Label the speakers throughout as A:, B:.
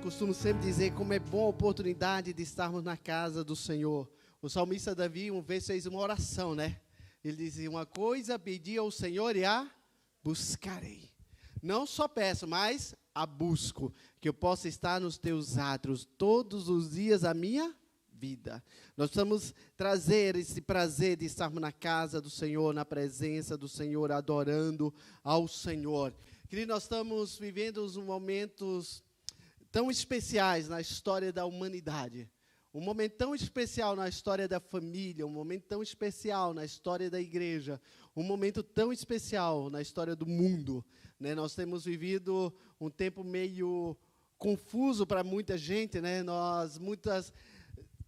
A: costumo sempre dizer como é boa a oportunidade de estarmos na casa do Senhor. O salmista Davi, uma vez, fez uma oração, né? Ele dizia, uma coisa pedi ao Senhor e a buscarei. Não só peço, mas a busco, que eu possa estar nos teus átrios todos os dias da minha vida. Nós precisamos trazer esse prazer de estarmos na casa do Senhor, na presença do Senhor, adorando ao Senhor. Querido, nós estamos vivendo uns momentos tão especiais na história da humanidade. Um momento tão especial na história da família, um momento tão especial na história da igreja, um momento tão especial na história do mundo, né? Nós temos vivido um tempo meio confuso para muita gente, né?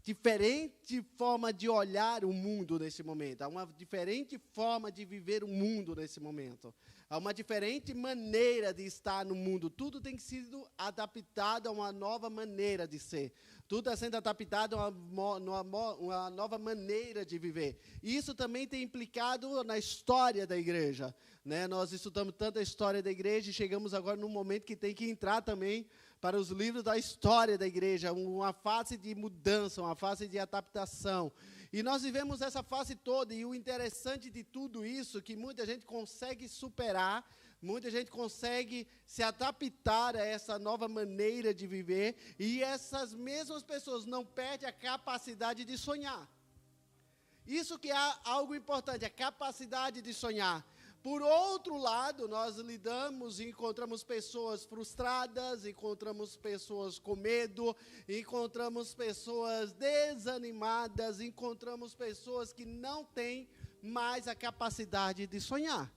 A: Diferente forma de olhar o mundo nesse momento. Há uma diferente forma de viver o mundo nesse momento. Há uma diferente maneira de estar no mundo. Tudo tem sido adaptado a uma nova maneira de ser. Tudo está sendo adaptado a uma nova maneira de viver. E isso também tem implicado na história da igreja, né? Nós estudamos tanto a história da igreja e chegamos agora num momento que tem que entrar também para os livros da história da igreja, uma fase de mudança, uma fase de adaptação. E nós vivemos essa fase toda, e o interessante de tudo isso, que muita gente consegue superar, muita gente consegue se adaptar a essa nova maneira de viver, e essas mesmas pessoas não perdem a capacidade de sonhar. Isso que é algo importante, a capacidade de sonhar. Por outro lado, nós lidamos e encontramos pessoas frustradas, encontramos pessoas com medo, encontramos pessoas desanimadas, encontramos pessoas que não têm mais a capacidade de sonhar.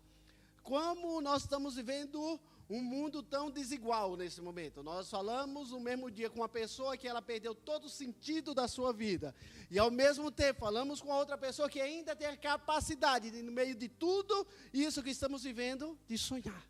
A: Como nós estamos vivendo um mundo tão desigual nesse momento. Nós falamos no mesmo dia com uma pessoa que ela perdeu todo o sentido da sua vida. E, ao mesmo tempo, falamos com a outra pessoa que ainda tem a capacidade, de, no meio de tudo isso que estamos vivendo, de sonhar.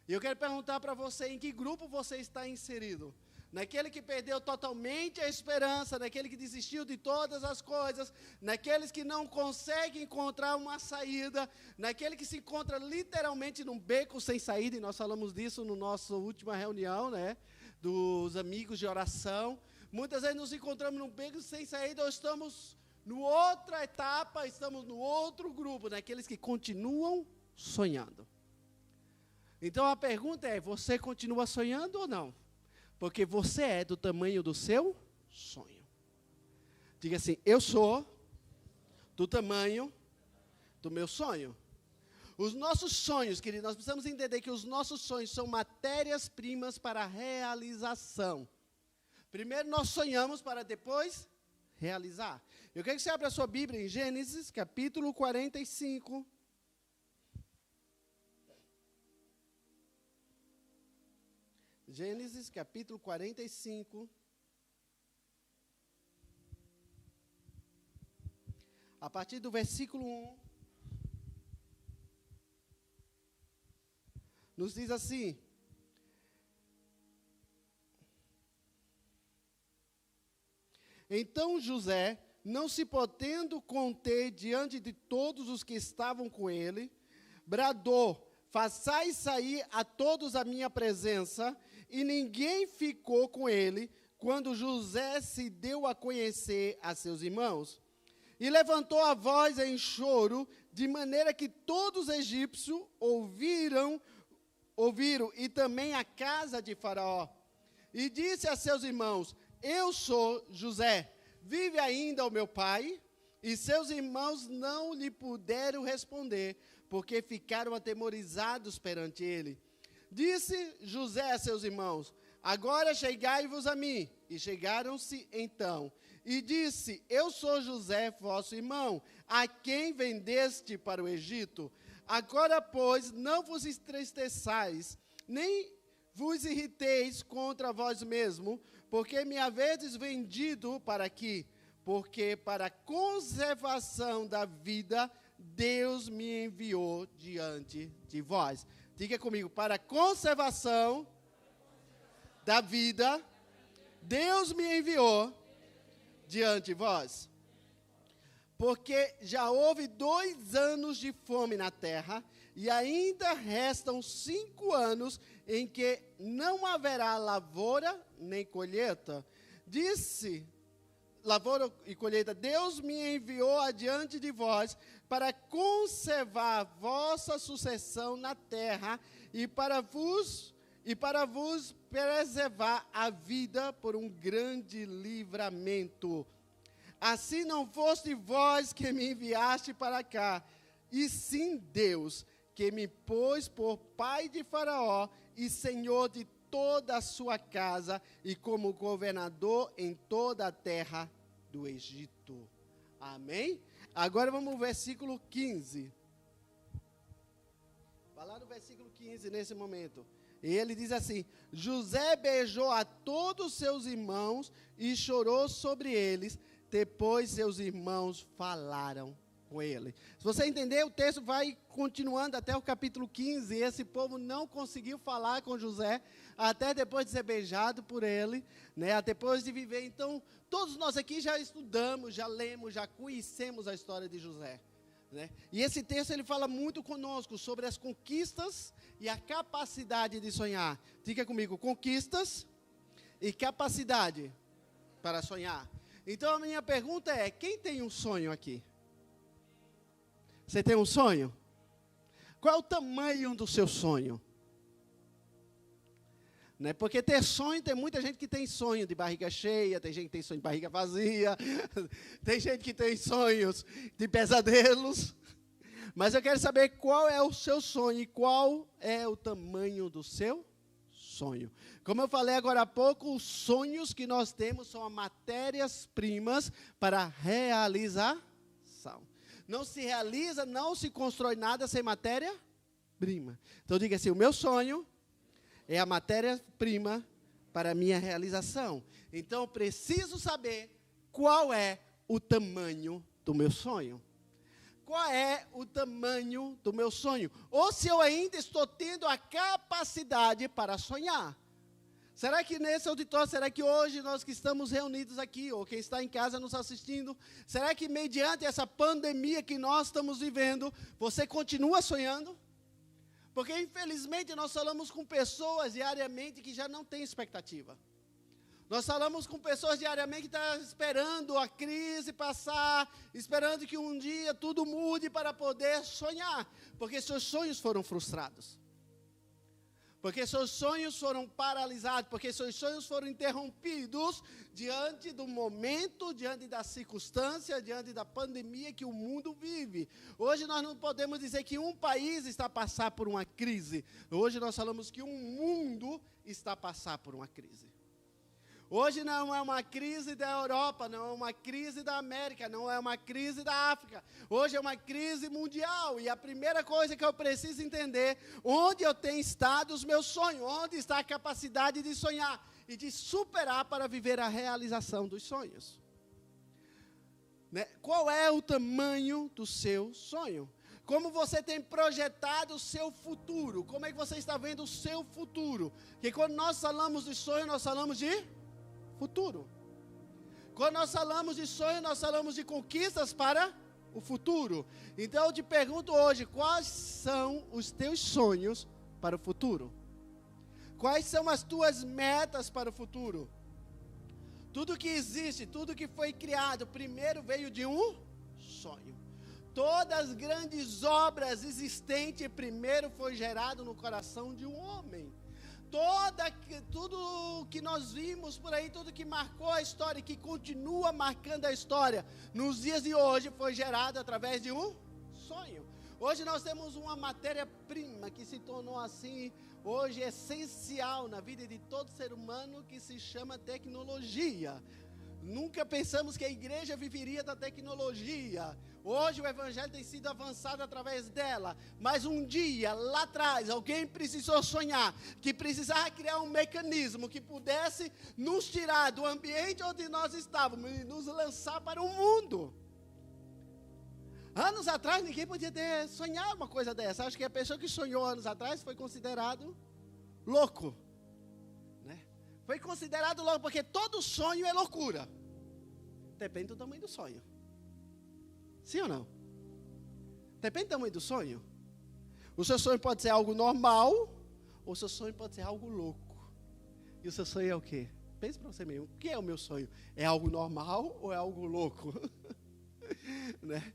A: E eu quero perguntar para você, em que grupo você está inserido? Naquele que perdeu totalmente a esperança, naquele que desistiu de todas as coisas, naqueles que não conseguem encontrar uma saída, naquele que se encontra literalmente num beco sem saída, e nós falamos disso na nossa última reunião, né, dos amigos de oração. Muitas vezes nos encontramos num beco sem saída, ou estamos em outra etapa, estamos no outro grupo, naqueles que continuam sonhando. Então a pergunta é, você continua sonhando ou não? Porque você é do tamanho do seu sonho. Diga assim, eu sou do tamanho do meu sonho. Os nossos sonhos, queridos, nós precisamos entender que os nossos sonhos são matérias-primas para a realização. Primeiro nós sonhamos para depois realizar. Eu quero que você abra a sua Bíblia em Gênesis, capítulo 45. Gênesis, capítulo 45, a partir do versículo 1, nos diz assim, então José, não se podendo conter diante de todos os que estavam com ele, bradou, façai sair a todos a minha presença, e ninguém ficou com ele, quando José se deu a conhecer a seus irmãos. E levantou a voz em choro, de maneira que todos os egípcios ouviram, e também a casa de Faraó. E disse a seus irmãos, eu sou José, vive ainda o meu pai? E seus irmãos não lhe puderam responder, porque ficaram atemorizados perante ele. Disse José a seus irmãos, agora chegai-vos a mim. E chegaram-se então. E disse, eu sou José, vosso irmão, a quem vendeste para o Egito. Agora, pois, não vos entristeçais, nem vos irriteis contra vós mesmo, porque me havedes vendido para aqui. Porque para a conservação da vida, Deus me enviou diante de vós. Diga comigo, para a conservação da vida, Deus me enviou diante de vós. Porque já houve 2 anos de fome na terra, e ainda restam 5 anos em que não haverá lavoura nem colheita. Disse, lavoura e colheita, Deus me enviou adiante de vós para conservar vossa sucessão na terra e para vos preservar a vida por um grande livramento. Assim não foste vós que me enviaste para cá, e sim Deus, que me pôs por pai de Faraó e senhor de toda a sua casa, e como governador em toda a terra do Egito. Amém? Agora vamos ao versículo 15. Vai lá no versículo 15, nesse momento. E ele diz assim: José beijou a todos seus irmãos e chorou sobre eles. Depois seus irmãos falaram com ele. Se você entender, o texto vai continuando até o capítulo 15. E esse povo não conseguiu falar com José até depois de ser beijado por ele, né? Depois de viver. Então, todos nós aqui já estudamos, já lemos, já conhecemos a história de José, né? E esse texto ele fala muito conosco sobre as conquistas e a capacidade de sonhar. Diga comigo, conquistas e capacidade para sonhar. Então, a minha pergunta é, quem tem um sonho aqui? Você tem um sonho? Qual é o tamanho do seu sonho? Né? Porque ter sonho, tem muita gente que tem sonho de barriga cheia, tem gente que tem sonho de barriga vazia, tem gente que tem sonhos de pesadelos. Mas eu quero saber qual é o seu sonho e qual é o tamanho do seu sonho. Como eu falei agora há pouco, os sonhos que nós temos são as matérias-primas para realização. Não se realiza, não se constrói nada sem matéria-prima. Então diga assim, o meu sonho é a matéria-prima para a minha realização. Então eu preciso saber qual é o tamanho do meu sonho. Qual é o tamanho do meu sonho? Ou se eu ainda estou tendo a capacidade para sonhar. Será que nesse auditório, será que hoje nós que estamos reunidos aqui, ou quem está em casa nos assistindo, será que mediante essa pandemia que nós estamos vivendo, você continua sonhando? Porque infelizmente nós falamos com pessoas diariamente que já não têm expectativa. Nós falamos com pessoas diariamente que estão esperando a crise passar, esperando que um dia tudo mude para poder sonhar, porque seus sonhos foram frustrados. Porque seus sonhos foram paralisados, porque seus sonhos foram interrompidos diante do momento, diante da circunstância, diante da pandemia que o mundo vive. Hoje nós não podemos dizer que um país está a passar por uma crise. Hoje nós falamos que um mundo está a passar por uma crise. Hoje não é uma crise da Europa, não é uma crise da América, não é uma crise da África. Hoje é uma crise mundial. E a primeira coisa que eu preciso entender, onde eu tenho estado os meus sonhos, onde está a capacidade de sonhar e de superar para viver a realização dos sonhos. Né? Qual é o tamanho do seu sonho? Como você tem projetado o seu futuro? Como é que você está vendo o seu futuro? Porque quando nós falamos de sonho, nós falamos de futuro. Quando nós falamos de sonho, nós falamos de conquistas para o futuro. Então eu te pergunto hoje, quais são os teus sonhos para o futuro? Quais são as tuas metas para o futuro? Tudo que existe, tudo que foi criado, primeiro veio de um sonho. Todas as grandes obras existentes, primeiro foi gerado no coração de um homem. Tudo que nós vimos por aí, tudo que marcou a história e que continua marcando a história, nos dias de hoje foi gerado através de um sonho. Hoje nós temos uma matéria-prima que se tornou assim, hoje essencial na vida de todo ser humano, que se chama tecnologia. Nunca pensamos que a igreja viveria da tecnologia. Hoje o evangelho tem sido avançado através dela. Mas um dia, lá atrás, alguém precisou sonhar que precisava criar um mecanismo que pudesse nos tirar do ambiente onde nós estávamos e nos lançar para o mundo. Anos atrás, ninguém podia ter sonhado uma coisa dessa. Acho que a pessoa que sonhou anos atrás foi considerado louco. Foi considerado louco, porque todo sonho é loucura. Depende do tamanho do sonho. Sim ou não? Depende do tamanho do sonho. O seu sonho pode ser algo normal, ou o seu sonho pode ser algo louco. E o seu sonho é o quê? Pense para você mesmo, o que é o meu sonho? É algo normal ou é algo louco? Né?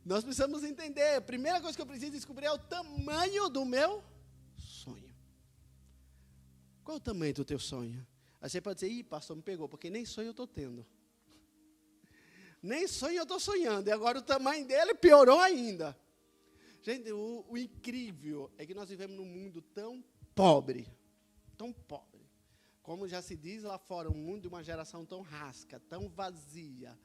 A: Nós precisamos entender, a primeira coisa que eu preciso descobrir é o tamanho do meu sonho. Qual é o tamanho do teu sonho? Aí você pode dizer, pastor, me pegou, porque nem sonho eu estou tendo. Nem sonho eu estou sonhando, e agora o tamanho dele piorou ainda. Gente, o incrível é que nós vivemos num mundo tão pobre, como já se diz lá fora, um mundo de uma geração tão rasca, tão vazia,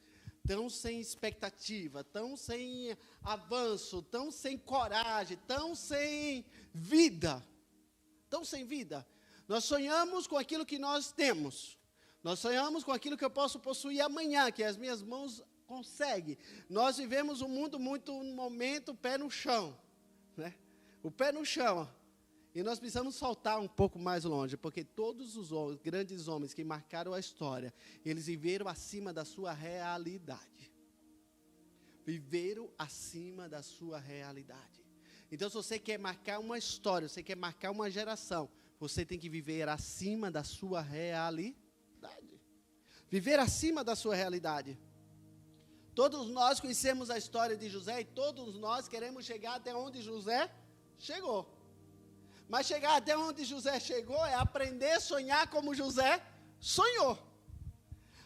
A: tão sem expectativa, tão sem avanço, tão sem coragem, tão sem vida. Nós sonhamos com aquilo que nós temos. Nós sonhamos com aquilo que eu posso possuir amanhã, que as minhas mãos conseguem. Nós vivemos um mundo muito, no momento, pé no chão. Né? O pé no chão. E nós precisamos saltar um pouco mais longe, porque todos os grandes homens que marcaram a história, eles viveram acima da sua realidade. Viveram acima da sua realidade. Então, se você quer marcar uma história, você quer marcar uma geração, você tem que viver acima da sua realidade. Viver acima da sua realidade. Todos nós conhecemos a história de José e todos nós queremos chegar até onde José chegou. Mas chegar até onde José chegou é aprender a sonhar como José sonhou.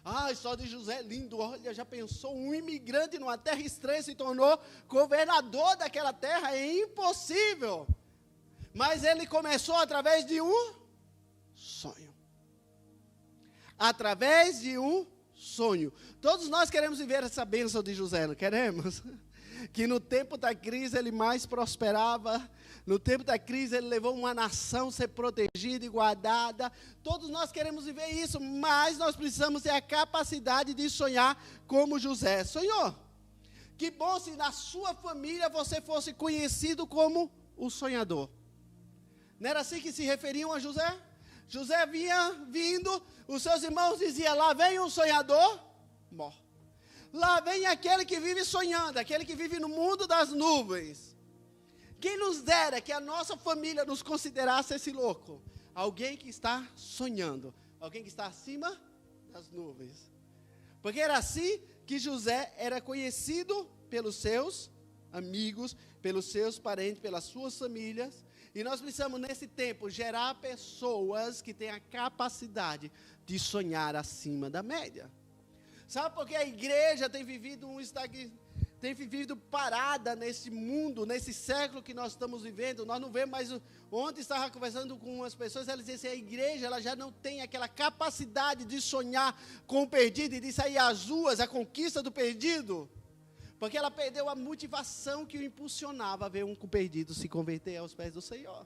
A: A história de José é lindo. Olha, já pensou, um imigrante numa terra estranha se tornou governador daquela terra? É impossível. Mas ele começou através de um sonho. Através de um sonho. Todos nós queremos viver essa bênção de José, não queremos? Que no tempo da crise ele mais prosperava, no tempo da crise ele levou uma nação a ser protegida e guardada. Todos nós queremos viver isso, mas nós precisamos ter a capacidade de sonhar como José sonhou. Que bom se na sua família você fosse conhecido como o sonhador. Não era assim que se referiam a José? José vinha vindo, os seus irmãos diziam, lá vem um sonhador, morre. Lá vem aquele que vive sonhando, aquele que vive no mundo das nuvens. Quem nos dera que a nossa família nos considerasse esse louco? Alguém que está sonhando, alguém que está acima das nuvens. Porque era assim que José era conhecido pelos seus amigos, pelos seus parentes, pelas suas famílias. E nós precisamos, nesse tempo, gerar pessoas que têm a capacidade de sonhar acima da média. Sabe por que a igreja tem vivido parada nesse mundo, nesse século que nós estamos vivendo? Nós não vemos mais. Ontem estava conversando com umas pessoas, elas diziam assim, a igreja ela já não tem aquela capacidade de sonhar com o perdido e de sair às ruas, a conquista do perdido. Porque ela perdeu a motivação que o impulsionava a ver um perdido se converter aos pés do Senhor.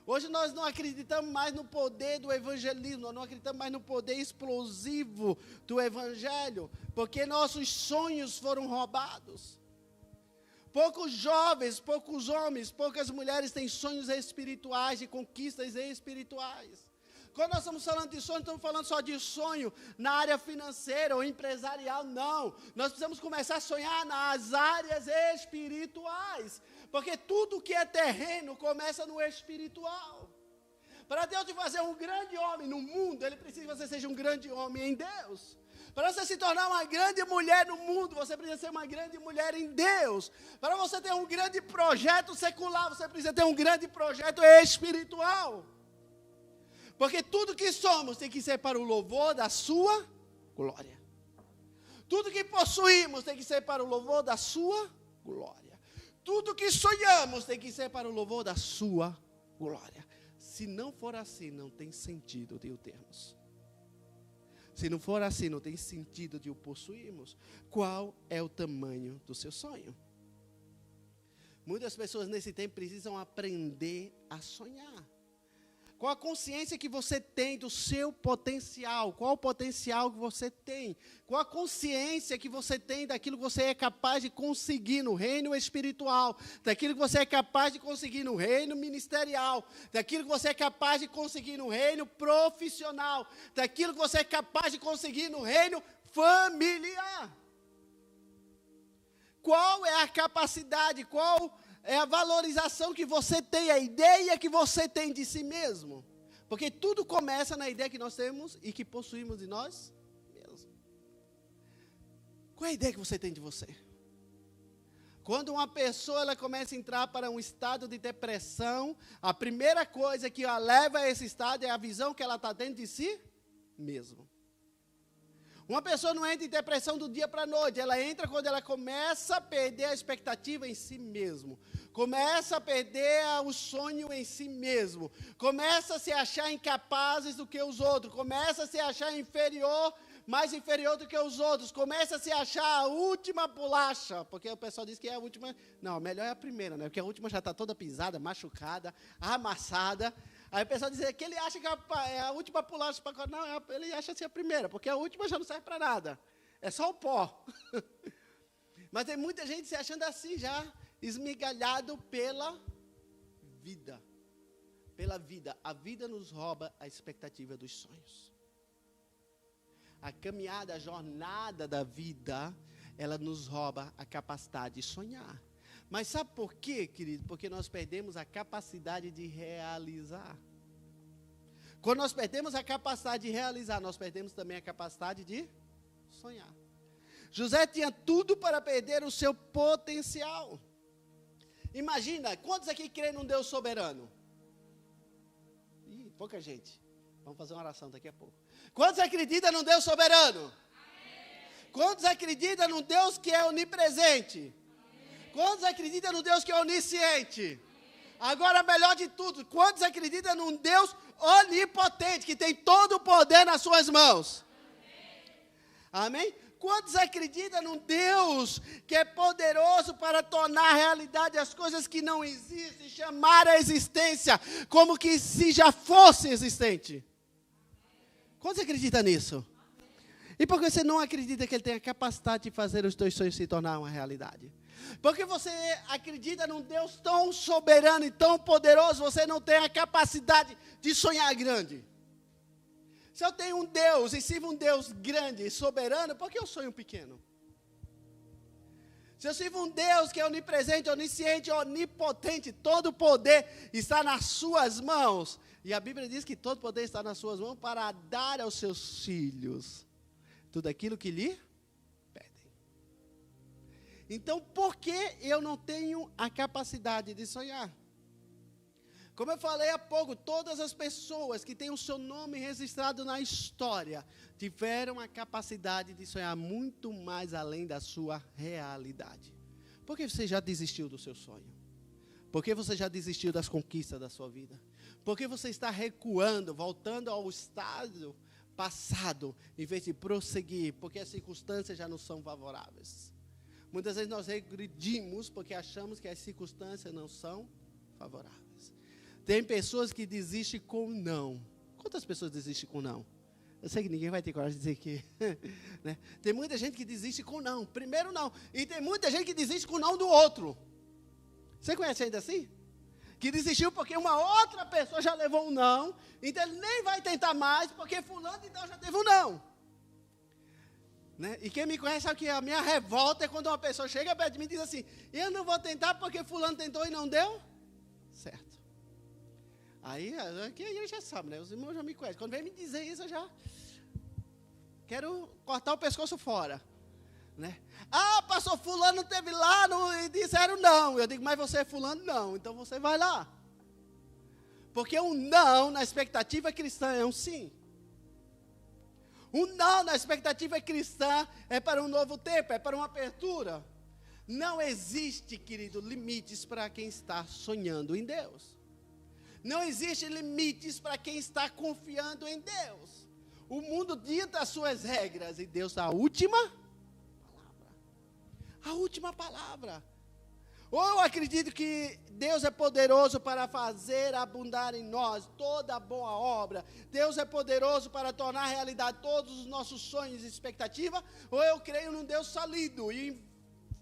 A: Hoje nós não acreditamos mais no poder do evangelismo, nós não acreditamos mais no poder explosivo do evangelho, porque nossos sonhos foram roubados. Poucos jovens, poucos homens, poucas mulheres têm sonhos espirituais, de conquistas espirituais. Quando nós estamos falando de sonho, não estamos falando só de sonho na área financeira ou empresarial, não. Nós precisamos começar a sonhar nas áreas espirituais. Porque tudo que é terreno começa no espiritual. Para Deus te fazer um grande homem no mundo, Ele precisa que você seja um grande homem em Deus. Para você se tornar uma grande mulher no mundo, você precisa ser uma grande mulher em Deus. Para você ter um grande projeto secular, você precisa ter um grande projeto espiritual. Porque tudo que somos tem que ser para o louvor da sua glória. Tudo que possuímos tem que ser para o louvor da sua glória. Tudo que sonhamos tem que ser para o louvor da sua glória. Se não for assim, não tem sentido de o termos. Se não for assim, não tem sentido de o possuirmos. Qual é o tamanho do seu sonho? Muitas pessoas nesse tempo precisam aprender a sonhar. Qual a consciência que você tem do seu potencial? Qual o potencial que você tem? Qual a consciência que você tem daquilo que você é capaz de conseguir no reino espiritual? Daquilo que você é capaz de conseguir no reino ministerial? Daquilo que você é capaz de conseguir no reino profissional? Daquilo que você é capaz de conseguir no reino familiar? Qual é a capacidade, qual é a valorização que você tem, a ideia que você tem de si mesmo. Porque tudo começa na ideia que nós temos e que possuímos de nós mesmos. Qual é a ideia que você tem de você? Quando uma pessoa ela começa a entrar para um estado de depressão, a primeira coisa que a leva a esse estado é a visão que ela está dentro de si mesmo. Uma pessoa não entra em depressão do dia para a noite, ela entra quando ela começa a perder a expectativa em si mesmo, começa a perder o sonho em si mesmo, começa a se achar incapazes do que os outros, começa a se achar inferior, mais inferior do que os outros, começa a se achar a última bolacha, porque o pessoal diz que é a última, não, melhor é a primeira, né? Porque a última já está toda pisada, machucada, amassada. Aí o pessoal diz que ele acha que é a última bolacha, não, ele acha assim a primeira, porque a última já não serve para nada, é só o pó. Mas tem muita gente se achando assim já, esmigalhado pela vida. Pela vida. A vida nos rouba a expectativa dos sonhos. A caminhada, a jornada da vida, ela nos rouba a capacidade de sonhar. Mas sabe por quê, querido? Porque nós perdemos a capacidade de realizar. Quando nós perdemos a capacidade de realizar, nós perdemos também a capacidade de sonhar. José tinha tudo para perder o seu potencial. Imagina, quantos aqui creem num Deus soberano? Ih, pouca gente. Vamos fazer uma oração daqui a pouco. Quantos acreditam num Deus soberano? Amém. Quantos acreditam num Deus que é onipresente? Amém. Quantos acreditam num Deus que é onisciente? Amém. Agora, melhor de tudo, quantos acreditam num Deus onipotente, que tem todo o poder nas suas mãos? Amém? Amém? Quantos acreditam num Deus que é poderoso para tornar realidade as coisas que não existem, chamar a existência como que se já fosse existente? Quantos acreditam nisso? E por que você não acredita que Ele tem a capacidade de fazer os teus sonhos se tornar uma realidade? Porque você acredita num Deus tão soberano e tão poderoso, você não tem a capacidade de sonhar grande. Se eu tenho um Deus e sirvo um Deus grande e soberano, por que eu sonho pequeno? Se eu sirvo um Deus que é onipresente, onisciente, onipotente, todo o poder está nas suas mãos. E a Bíblia diz que todo poder está nas suas mãos para dar aos seus filhos tudo aquilo que lhe pedem. Então, por que eu não tenho a capacidade de sonhar? Como eu falei há pouco, todas as pessoas que têm o seu nome registrado na história tiveram a capacidade de sonhar muito mais além da sua realidade. Por que você já desistiu do seu sonho? Por que você já desistiu das conquistas da sua vida? Por que você está recuando, voltando ao estado passado, em vez de prosseguir? Porque as circunstâncias já não são favoráveis. Muitas vezes nós regredimos porque achamos que as circunstâncias não são favoráveis. Tem pessoas que desistem com não. Quantas pessoas desistem com não? Eu sei que ninguém vai ter coragem de dizer que... né? Tem muita gente que desiste com não. Primeiro não. E tem muita gente que desiste com não do outro. Você conhece ainda assim? Que desistiu porque uma outra pessoa já levou um não. Então ele nem vai tentar mais porque fulano então já teve um não. Né? E quem me conhece sabe que a minha revolta é quando uma pessoa chega perto de mim e diz assim: eu não vou tentar porque fulano tentou e não deu certo. Aí, aqui a igreja já sabe, né? Os irmãos já me conhecem. Quando vem me dizer isso, eu já quero cortar o pescoço fora. Né? Ah, pastor, fulano teve lá e disseram não. Eu digo, mas você é fulano? Não. Então você vai lá. Porque um não na expectativa cristã é um sim. Um não na expectativa cristã é para um novo tempo, é para uma abertura. Não existe, querido, limites para quem está sonhando em Deus. Não existe limites para quem está confiando em Deus. O mundo dita as suas regras e Deus dá a última palavra. A última palavra. Ou eu acredito que Deus é poderoso para fazer abundar em nós toda boa obra. Deus é poderoso para tornar realidade todos os nossos sonhos e expectativas. Ou eu creio num Deus falido. E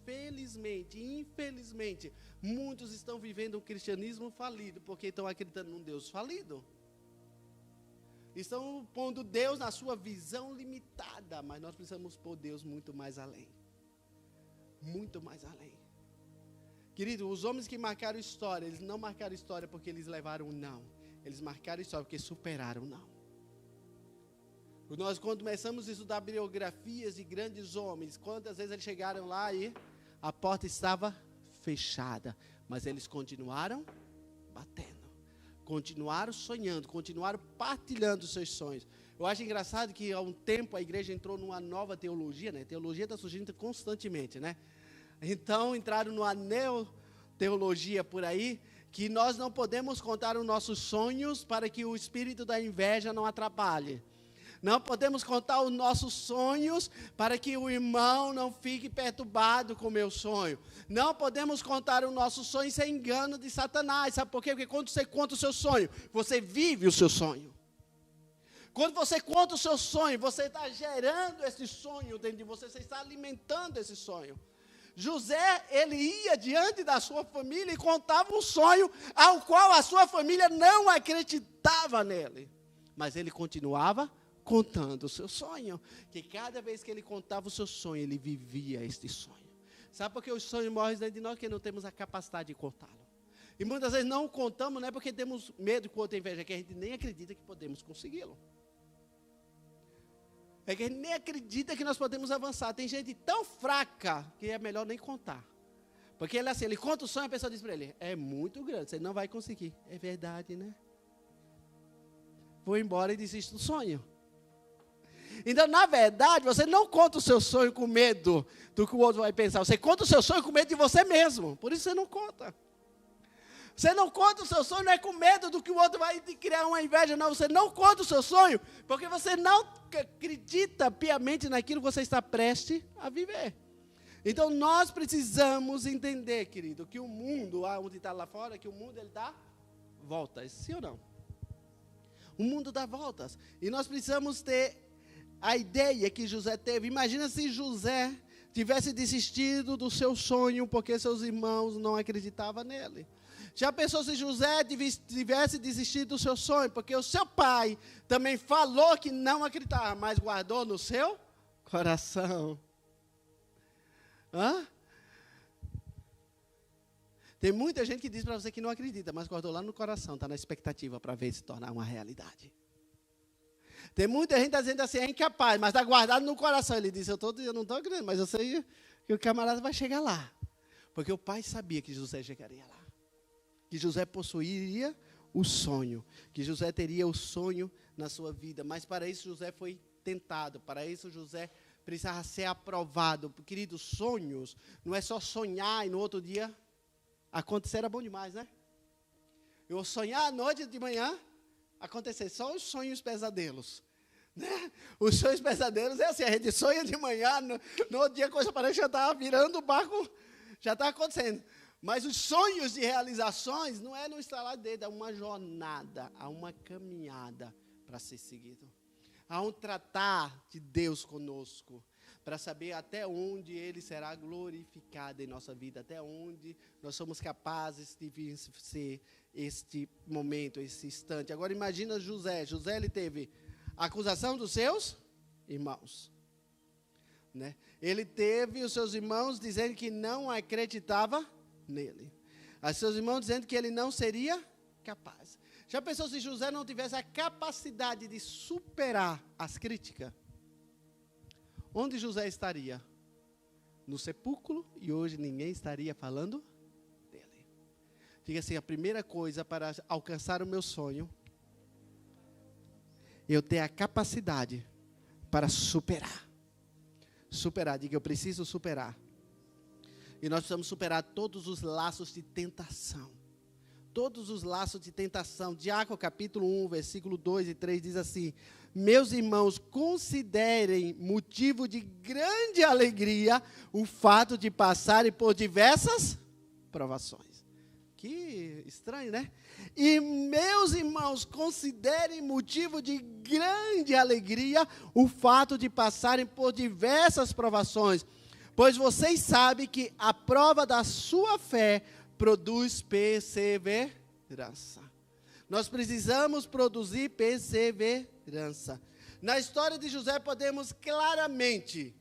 A: infelizmente, muitos estão vivendo um cristianismo falido, porque estão acreditando num Deus falido. Estão pondo Deus na sua visão limitada, mas nós precisamos pôr Deus muito mais além. Muito mais além. Querido, os homens que marcaram história, eles não marcaram história porque eles levaram um não. Eles marcaram história porque superaram o não. Nós, quando começamos a estudar biografias de grandes homens, quantas vezes eles chegaram lá e a porta estava fechada, mas eles continuaram batendo, continuaram sonhando, continuaram partilhando os seus sonhos. Eu acho engraçado que há um tempo a igreja entrou numa nova teologia, né? Teologia está surgindo constantemente, né? Então entraram numa neoteologia por aí, que nós não podemos contar os nossos sonhos para que o espírito da inveja não atrapalhe. Não podemos contar os nossos sonhos para que o irmão não fique perturbado com o meu sonho. Não podemos contar os nossos sonhos sem engano de Satanás. Sabe por quê? Porque quando você conta o seu sonho, você vive o seu sonho. Quando você conta o seu sonho, você está gerando esse sonho dentro de você, você está alimentando esse sonho. José, ele ia diante da sua família e contava um sonho ao qual a sua família não acreditava nele. Mas ele continuava contando o seu sonho, que cada vez que ele contava o seu sonho, ele vivia este sonho. Sabe por que os sonhos morrem dentro de nós? Porque não temos a capacidade de contá-lo. E muitas vezes não contamos, não é porque temos medo que o outro inveja, é que a gente nem acredita que podemos consegui-lo. É que a gente nem acredita que nós podemos avançar. Tem gente tão fraca que é melhor nem contar. Porque ele assim, ele conta o sonho e a pessoa diz para ele, é muito grande, você não vai conseguir. É verdade, né? Vou embora e desisto do sonho. Então, na verdade, você não conta o seu sonho com medo do que o outro vai pensar. Você conta o seu sonho com medo de você mesmo. Por isso você não conta. Você não conta o seu sonho, não é com medo do que o outro vai criar uma inveja, não. Você não conta o seu sonho, porque você não acredita piamente naquilo que você está prestes a viver. Então, nós precisamos entender, querido, que o mundo, onde está lá fora, que o mundo ele dá voltas, sim ou não? O mundo dá voltas. E nós precisamos ter a ideia que José teve. Imagina se José tivesse desistido do seu sonho porque seus irmãos não acreditavam nele. Já pensou se José tivesse desistido do seu sonho porque o seu pai também falou que não acreditava, mas guardou no seu coração? Hã? Tem muita gente que diz para você que não acredita, mas guardou lá no coração, está na expectativa para ver se tornar uma realidade. Tem muita gente que está dizendo assim, é incapaz, mas está guardado no coração. Ele diz, eu não estou acreditando, mas eu sei que o camarada vai chegar lá. Porque o pai sabia que José chegaria lá. Que José possuiria o sonho. Que José teria o sonho na sua vida. Mas para isso José foi tentado. Para isso José precisava ser aprovado. Queridos, sonhos não é só sonhar e no outro dia acontecer, era bom demais, né? Eu sonhar à noite de manhã, acontecer só os sonhos pesadelos. Né? Os sonhos pesadelos é assim, a gente sonha de manhã, no outro dia a coisa parece que já está virando o barco, já está acontecendo. Mas os sonhos de realizações não é no estalar de dedo, é uma jornada, há uma caminhada para ser seguido. Há um tratar de Deus conosco, para saber até onde Ele será glorificado em nossa vida, até onde nós somos capazes de vencer este momento, esse instante. Agora imagina José. José, ele teve a acusação dos seus irmãos. Né? Ele teve os seus irmãos dizendo que não acreditava nele. Os seus irmãos dizendo que ele não seria capaz. Já pensou se José não tivesse a capacidade de superar as críticas? Onde José estaria? No sepulcro, e hoje ninguém estaria falando dele. Diga assim, a primeira coisa para alcançar o meu sonho, eu ter a capacidade para superar. Superar, diga, eu preciso superar. E nós precisamos superar todos os laços de tentação. Todos os laços de tentação. Tiago, capítulo 1, versículo 2 e 3, diz assim, meus irmãos, considerem motivo de grande alegria o fato de passarem por diversas provações. Que estranho, né? E meus irmãos, considerem motivo de grande alegria o fato de passarem por diversas provações, pois vocês sabem que a prova da sua fé produz perseverança. Nós precisamos produzir perseverança. Na história de José podemos claramente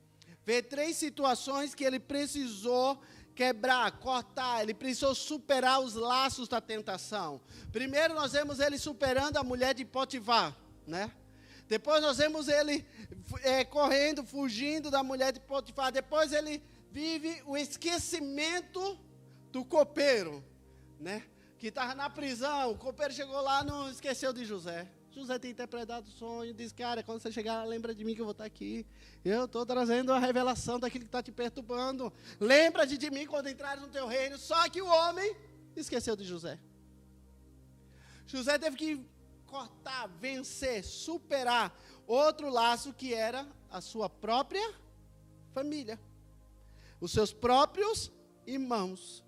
A: ver 3 situações que ele precisou quebrar, cortar, ele precisou superar os laços da tentação. Primeiro nós vemos ele superando a mulher de Potifar, né? Depois nós vemos ele correndo, fugindo da mulher de Potifar. Depois ele vive o esquecimento do copeiro, né? Que estava na prisão. O copeiro chegou lá, não esqueceu de José. José tem interpretado o sonho, diz, cara, quando você chegar, lembra de mim que eu vou estar aqui. Eu estou trazendo a revelação daquilo que está te perturbando. Lembra de mim quando entrares no teu reino. Só que o homem esqueceu de José. José teve que cortar, vencer, superar outro laço que era a sua própria família. Os seus próprios irmãos.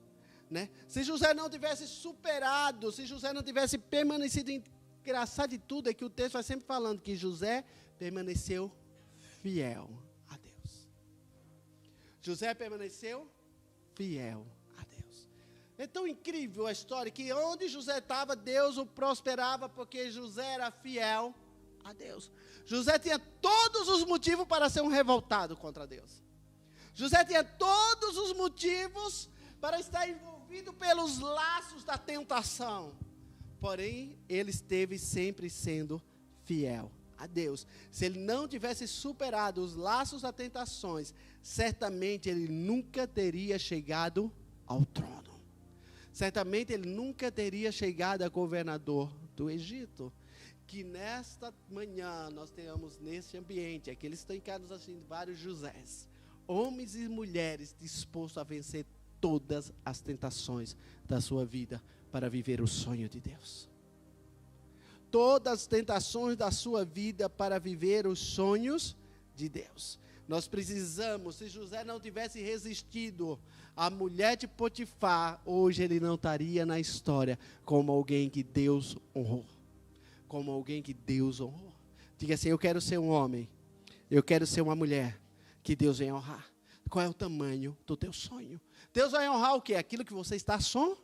A: Né? Se José não tivesse superado, se José não tivesse permanecido, engraçado de tudo é que o texto vai sempre falando que José permaneceu fiel a Deus. José permaneceu fiel a Deus. É tão incrível a história que onde José estava, Deus o prosperava porque José era fiel a Deus. José tinha todos os motivos para ser um revoltado contra Deus. José tinha todos os motivos para estar envolvido pelos laços da tentação. Porém, ele esteve sempre sendo fiel a Deus. Se ele não tivesse superado os laços das tentações, certamente ele nunca teria chegado ao trono. Certamente ele nunca teria chegado a governador do Egito. Que nesta manhã nós tenhamos nesse ambiente, aqueles que estão em casa nos assistindo, vários Josés, homens e mulheres dispostos a vencer todas as tentações da sua vida para viver o sonho de Deus. Todas as tentações da sua vida para viver os sonhos de Deus. Nós precisamos, se José não tivesse resistido à mulher de Potifar, hoje ele não estaria na história como alguém que Deus honrou. Como alguém que Deus honrou. Diga assim, eu quero ser um homem, eu quero ser uma mulher que Deus vem honrar. Qual é o tamanho do teu sonho? Deus vai honrar o quê? Aquilo que você está sonhando.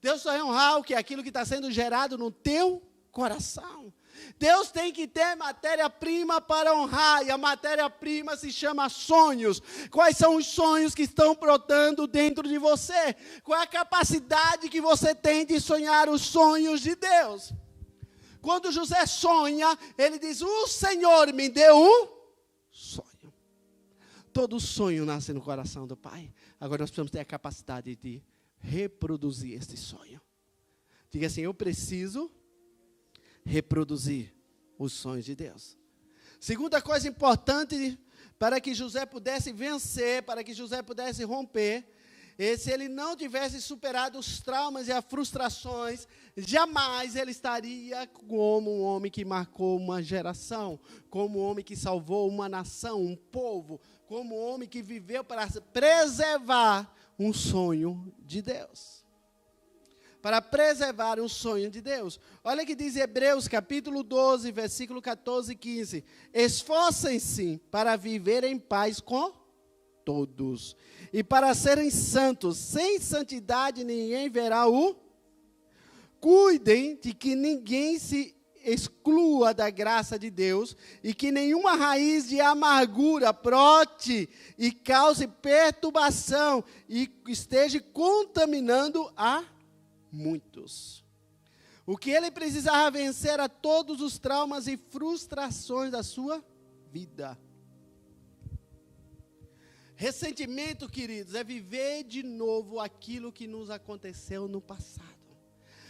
A: Deus vai honrar o quê? Aquilo que está sendo gerado no teu coração. Deus tem que ter matéria-prima para honrar, e a matéria-prima se chama sonhos. Quais são os sonhos que estão brotando dentro de você? Qual é a capacidade que você tem de sonhar os sonhos de Deus? Quando José sonha, ele diz, o Senhor me deu um sonho. Todo sonho nasce no coração do Pai. Agora nós precisamos ter a capacidade de reproduzir este sonho. Diga assim, eu preciso reproduzir os sonhos de Deus. Segunda coisa importante para que José pudesse vencer, para que José pudesse romper, se ele não tivesse superado os traumas e as frustrações, jamais ele estaria como um homem que marcou uma geração, como um homem que salvou uma nação, um povo, como um homem que viveu para preservar um sonho de Deus. Para preservar um sonho de Deus. Olha que diz Hebreus capítulo 12, versículo 14 e 15. Esforcem-se para viver em paz com todos. E para serem santos, sem santidade ninguém verá o. Cuidem de que ninguém se exclua da graça de Deus e que nenhuma raiz de amargura brote e cause perturbação e esteja contaminando a muitos. O que ele precisava vencer era todos os traumas e frustrações da sua vida. Ressentimento, queridos, é viver de novo aquilo que nos aconteceu no passado.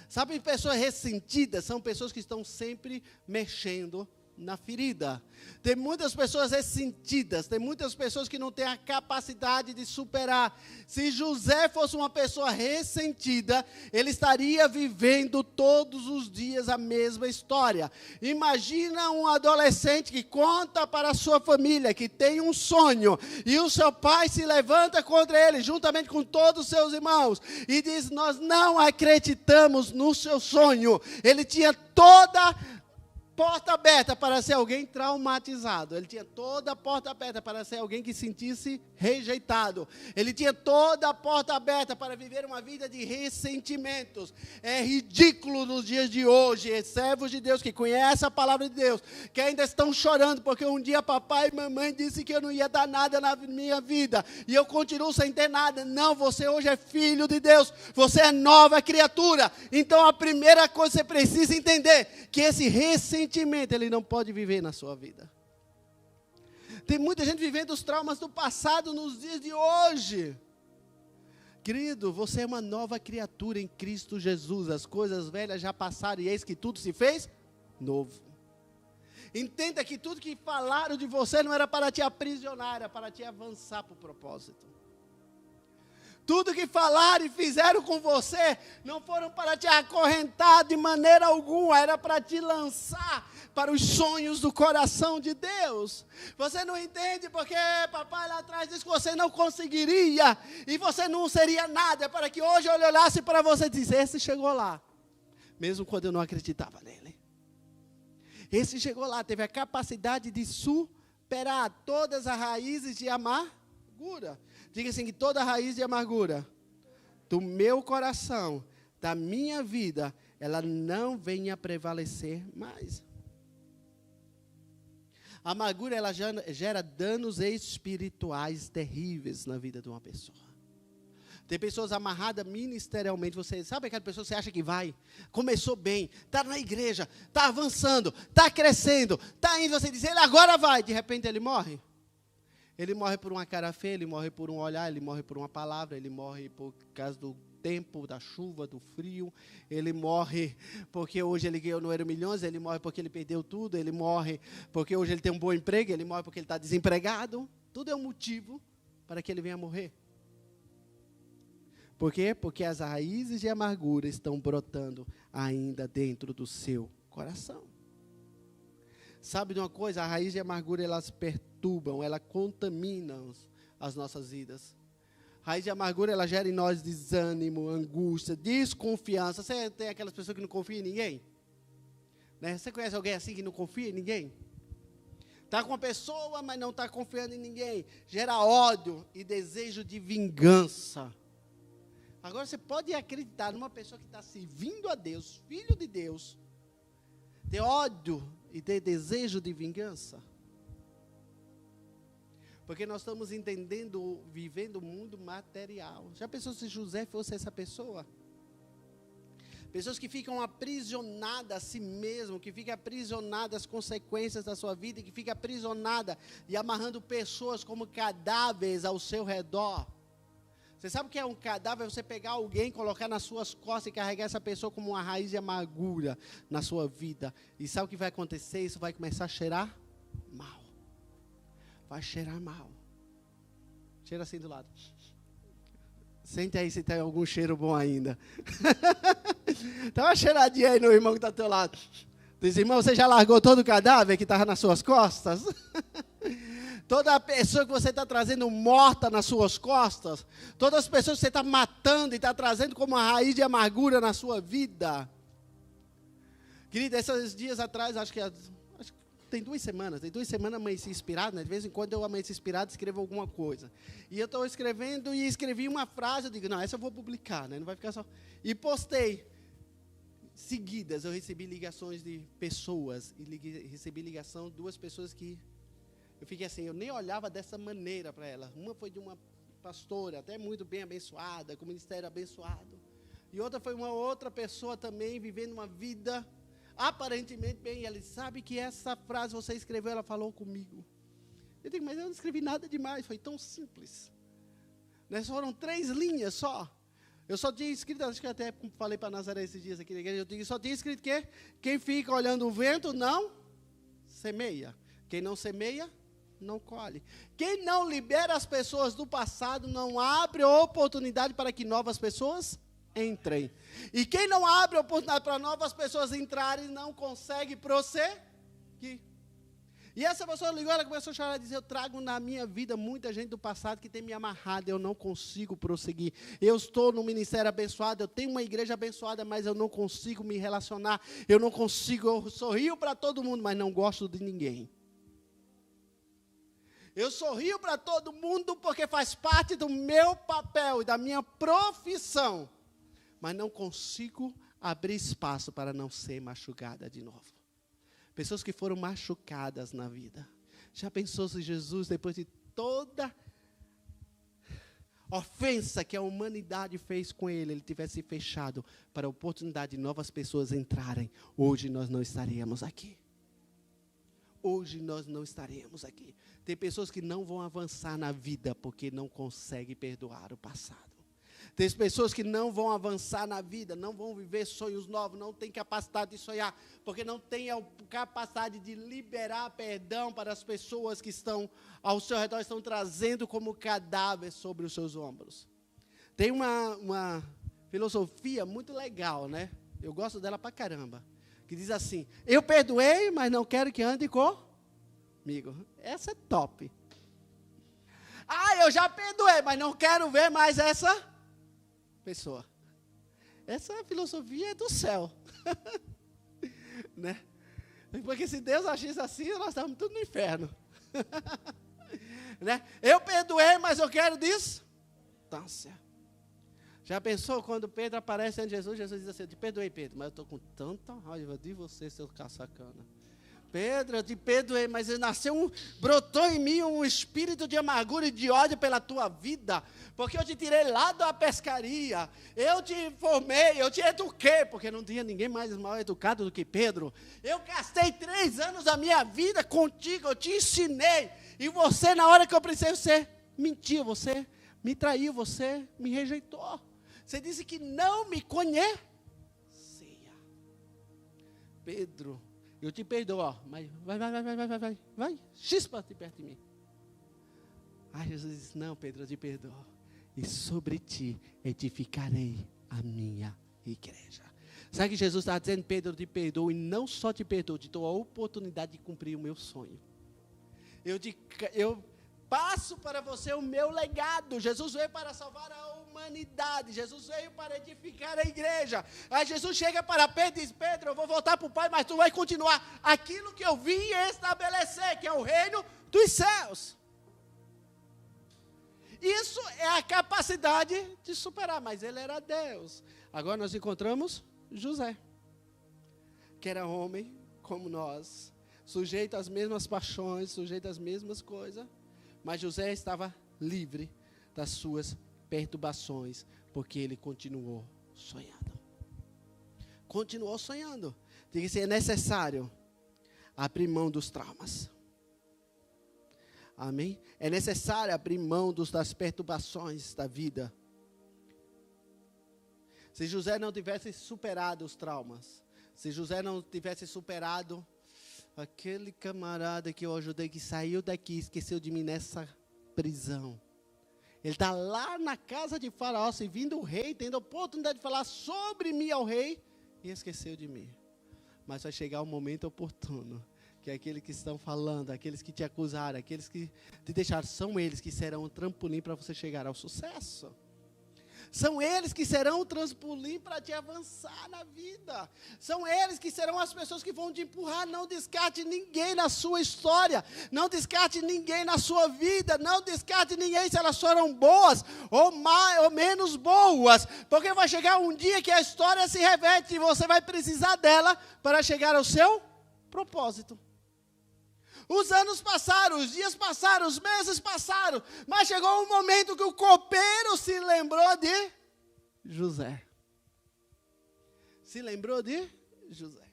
A: Sabe, pessoas ressentidas são pessoas que estão sempre mexendo na ferida. Tem muitas pessoas ressentidas, tem muitas pessoas que não têm a capacidade de superar. Se José fosse uma pessoa ressentida, ele estaria vivendo todos os dias a mesma história. Imagina um adolescente que conta para a sua família que tem um sonho, e o seu pai se levanta contra ele, juntamente com todos os seus irmãos, e diz, nós não acreditamos no seu sonho. Ele tinha toda porta aberta para ser alguém traumatizado. Ele tinha toda a porta aberta para ser alguém que sentisse rejeitado. Ele tinha toda a porta aberta para viver uma vida de ressentimentos. É ridículo nos dias de hoje, servos de Deus que conhecem a palavra de Deus, que ainda estão chorando, porque um dia papai e mamãe disse que eu não ia dar nada na minha vida, e eu continuo sem ter nada. Não, você hoje é filho de Deus, você é nova criatura. Então a primeira coisa que você precisa entender, que esse ressentimento, ele não pode viver na sua vida. Tem muita gente vivendo os traumas do passado nos dias de hoje. Querido, você é uma nova criatura em Cristo Jesus. As coisas velhas já passaram e eis que tudo se fez novo. Entenda que tudo que falaram de você não era para te aprisionar, era para te avançar para o propósito. Tudo que falaram e fizeram com você, não foram para te acorrentar de maneira alguma, era para te lançar para os sonhos do coração de Deus. Você não entende porque papai lá atrás disse que você não conseguiria, e você não seria nada, para que hoje eu olhasse para você e disse, esse chegou lá, mesmo quando eu não acreditava nele. Esse chegou lá, teve a capacidade de superar todas as raízes de amargura. Diga assim, que toda raiz de amargura do meu coração, da minha vida, ela não venha prevalecer mais. A amargura, ela gera danos espirituais terríveis na vida de uma pessoa. Tem pessoas amarradas ministerialmente. Você sabe aquela pessoa que você acha que vai? Começou bem, está na igreja, está avançando, está crescendo, está indo, você diz, ele agora vai, de repente ele morre. Ele morre por uma cara feia, ele morre por um olhar, ele morre por uma palavra, ele morre por causa do tempo, da chuva, do frio, ele morre porque hoje ele ganhou no Euro Milhões, ele morre porque ele perdeu tudo, ele morre porque hoje ele tem um bom emprego, ele morre porque ele está desempregado. Tudo é um motivo para que ele venha morrer. Por quê? Porque as raízes de amargura estão brotando ainda dentro do seu coração. Sabe de uma coisa? A raiz de amargura, elas perturbam, ela contamina as nossas vidas. A raiz de amargura, ela gera em nós desânimo, angústia, desconfiança. Você tem aquelas pessoas que não confiam em ninguém? Né? Você conhece alguém assim que não confia em ninguém? Está com uma pessoa, mas não está confiando em ninguém. Gera ódio e desejo de vingança. Agora, você pode acreditar numa pessoa que está servindo a Deus, filho de Deus, ter ódio e ter desejo de vingança? Porque nós estamos entendendo, vivendo o mundo material. Já pensou se José fosse essa pessoa? Pessoas que ficam aprisionadas a si mesmo, que ficam aprisionadas às consequências da sua vida, que ficam aprisionadas e amarrando pessoas como cadáveres ao seu redor. Você sabe o que é um cadáver? É você pegar alguém, colocar nas suas costas e carregar essa pessoa como uma raiz de amargura na sua vida. E sabe o que vai acontecer? Isso vai começar a cheirar mal. Vai cheirar mal. Cheira assim do lado. Sente aí se tem algum cheiro bom ainda. Dá uma cheiradinha aí no irmão que está ao teu lado. Diz, irmão, você já largou todo o cadáver que estava nas suas costas? Toda a pessoa que você está trazendo morta nas suas costas, todas as pessoas que você está matando e está trazendo como uma raiz de amargura na sua vida. Querida, esses dias atrás, acho que tem 2 semanas amanheci inspirado, né? De vez em quando eu amanheci inspirado, escrevo alguma coisa. E eu estou escrevendo e escrevi uma frase, eu digo, não, essa eu vou publicar, né? Não vai ficar só. E postei. Seguidas, eu recebi ligações de pessoas, e recebi ligação de 2 pessoas que eu fiquei assim, eu nem olhava dessa maneira para ela. Uma foi de uma pastora, até muito bem abençoada, com o ministério abençoado. E outra foi uma outra pessoa também, vivendo uma vida aparentemente bem. E ela disse, sabe que essa frase você escreveu, ela falou comigo. Eu digo, mas eu não escrevi nada demais, foi tão simples. Né? Foram 3 linhas só. Eu só tinha escrito, acho que até falei para Nazaré esses dias aqui na igreja, eu só tinha escrito que quem fica olhando o vento não semeia. Quem não semeia, não colhe. Quem não libera as pessoas do passado, não abre oportunidade para que novas pessoas entrem. E quem não abre oportunidade para novas pessoas entrarem, não consegue prosseguir. E essa pessoa ligou, ela começou a chorar e dizer, eu trago na minha vida muita gente do passado que tem me amarrado, eu não consigo prosseguir. Eu estou no ministério abençoado, eu tenho uma igreja abençoada, mas eu não consigo me relacionar, eu não consigo, eu sorrio para todo mundo, mas não gosto de ninguém. Eu sorrio para todo mundo porque faz parte do meu papel e da minha profissão, mas não consigo abrir espaço para não ser machucada de novo. Pessoas que foram machucadas na vida. Já pensou se Jesus, depois de toda ofensa que a humanidade fez com ele tivesse fechado para a oportunidade de novas pessoas entrarem? Hoje nós não estaríamos aqui. Hoje nós não estaríamos aqui. Tem pessoas que não vão avançar na vida porque não conseguem perdoar o passado. Tem pessoas que não vão avançar na vida, não vão viver sonhos novos, não têm capacidade de sonhar, porque não têm a capacidade de liberar perdão para as pessoas que estão ao seu redor, estão trazendo como cadáver sobre os seus ombros. Tem uma filosofia muito legal, né? Eu gosto dela pra caramba, que diz assim, eu perdoei, mas não quero que ande comigo. Essa é top. Eu já perdoei, mas não quero ver mais essa pessoa. Essa filosofia é do céu. Né? Porque se Deus agisse assim, nós estamos tudo no inferno. Né? Eu perdoei, mas eu quero distância. Já pensou quando Pedro aparece diante de Jesus? Jesus diz assim, eu te perdoei, Pedro, mas eu estou com tanta raiva de você, seu caçacana. Pedro, eu te perdoei, mas brotou em mim um espírito de amargura e de ódio pela tua vida, porque eu te tirei lá da pescaria, eu te formei, eu te eduquei, porque não tinha ninguém mais mal educado do que Pedro. Eu gastei 3 anos da minha vida contigo, eu te ensinei, e você, na hora que eu precisei, você mentiu, você me traiu, você me rejeitou. Você disse que não me conhecia. Pedro, eu te perdoo, mas vai, chispa-te perto de mim. Jesus disse, não, Pedro, eu te perdoo. E sobre ti edificarei a minha igreja. Sabe o que Jesus está dizendo? Pedro, eu te perdoo, e não só te perdoo, te dou a oportunidade de cumprir o meu sonho. Eu passo para você o meu legado. Jesus veio para salvar a humanidade. Jesus veio para edificar a igreja. Aí Jesus chega para Pedro e diz, Pedro, eu vou voltar para o Pai, mas tu vai continuar aquilo que eu vim estabelecer, que é o reino dos céus. Isso é a capacidade de superar, mas ele era Deus. Agora nós encontramos José, que era homem como nós, sujeito às mesmas paixões, sujeito às mesmas coisas, mas José estava livre das suas perturbações, porque ele continuou sonhando. Continuou sonhando. Diga assim, é necessário abrir mão dos traumas. Amém? É necessário abrir mão das perturbações da vida. Se José não tivesse superado os traumas, se José não tivesse superado aquele camarada que eu ajudei, que saiu daqui e esqueceu de mim nessa prisão. Ele está lá na casa de Faraó, servindo o rei, tendo a oportunidade de falar sobre mim ao rei, e esqueceu de mim. Mas vai chegar o momento oportuno, que aqueles que estão falando, aqueles que te acusaram, aqueles que te deixaram, são eles que serão um trampolim para você chegar ao sucesso. São eles que serão o trampolim para te avançar na vida. São eles que serão as pessoas que vão te empurrar. Não descarte ninguém na sua história. Não descarte ninguém na sua vida. Não descarte ninguém se elas foram boas ou mais, ou menos boas. Porque vai chegar um dia que a história se reverte e você vai precisar dela para chegar ao seu propósito. Os anos passaram, os dias passaram, os meses passaram, mas chegou um momento que o copeiro se lembrou de José. Se lembrou de José.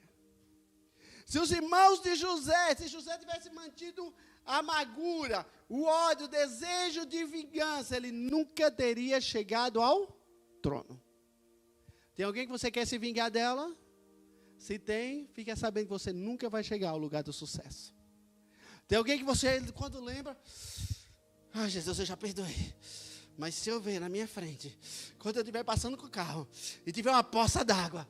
A: Se os irmãos de José, se José tivesse mantido a amargura, o ódio, o desejo de vingança, ele nunca teria chegado ao trono. Tem alguém que você quer se vingar dela? Se tem, fica sabendo que você nunca vai chegar ao lugar do sucesso. Tem alguém que você, quando lembra, Jesus, eu já perdoei. Mas se eu ver na minha frente, quando eu estiver passando com o carro, e tiver uma poça d'água,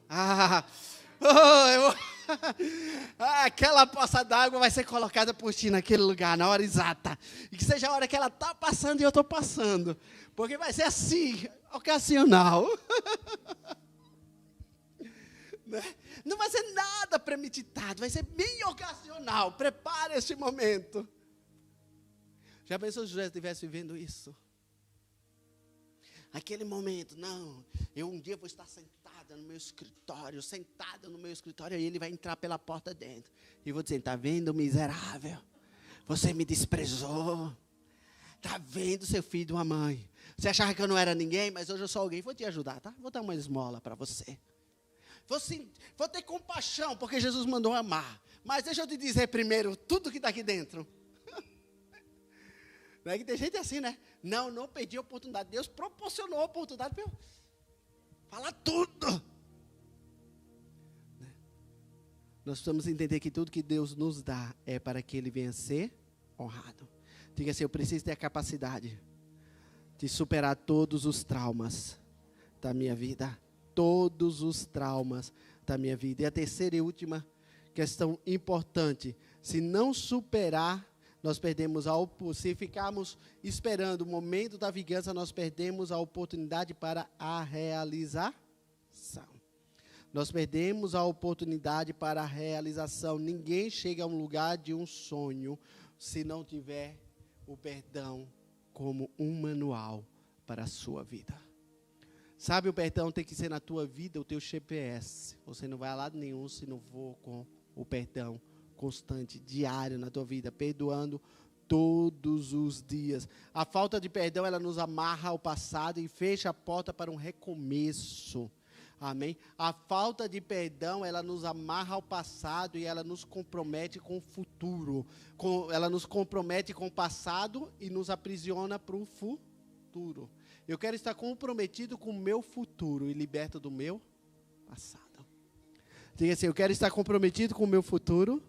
A: Aquela poça d'água vai ser colocada por ti naquele lugar, na hora exata. E que seja a hora que ela está passando e eu estou passando. Porque vai ser assim, ocasional. Não vai ser nada premeditado, vai ser bem ocasional. Prepare esse momento. Já pensou se José estivesse vivendo isso? Aquele momento, não, eu um dia vou estar sentada no meu escritório, e ele vai entrar pela porta dentro. E vou dizer, está vendo, miserável? Você me desprezou. Está vendo, seu filho de uma mãe? Você achava que eu não era ninguém, mas hoje eu sou alguém. Vou te ajudar, tá? Vou dar uma esmola para você. Vou ter compaixão, porque Jesus mandou amar. Mas deixa eu te dizer primeiro, tudo que está aqui dentro. Não é que tem gente assim, né? Não perdi a oportunidade. Deus proporcionou a oportunidade para eu falar tudo. Nós precisamos entender que tudo que Deus nos dá é para que Ele venha ser honrado. Diga assim, eu preciso ter a capacidade de superar todos os traumas da minha vida. Todos os traumas da minha vida. E a terceira e última questão importante. Se não superar, nós perdemos se ficarmos esperando o momento da vingança, nós perdemos a oportunidade para a realização. Nós perdemos a oportunidade para a realização. Ninguém chega a um lugar de um sonho se não tiver o perdão como um manual para a sua vida. Sabe, o perdão tem que ser na tua vida o teu GPS. Você não vai a lado nenhum se não for com o perdão constante, diário na tua vida, perdoando todos os dias. A falta de perdão, ela nos amarra ao passado e fecha a porta para um recomeço. Amém? A falta de perdão, ela nos amarra ao passado e ela nos compromete com o futuro. Ela nos compromete com o passado e nos aprisiona para o futuro. Eu quero estar comprometido com o meu futuro e liberto do meu passado. Diga assim, eu quero estar comprometido com o meu futuro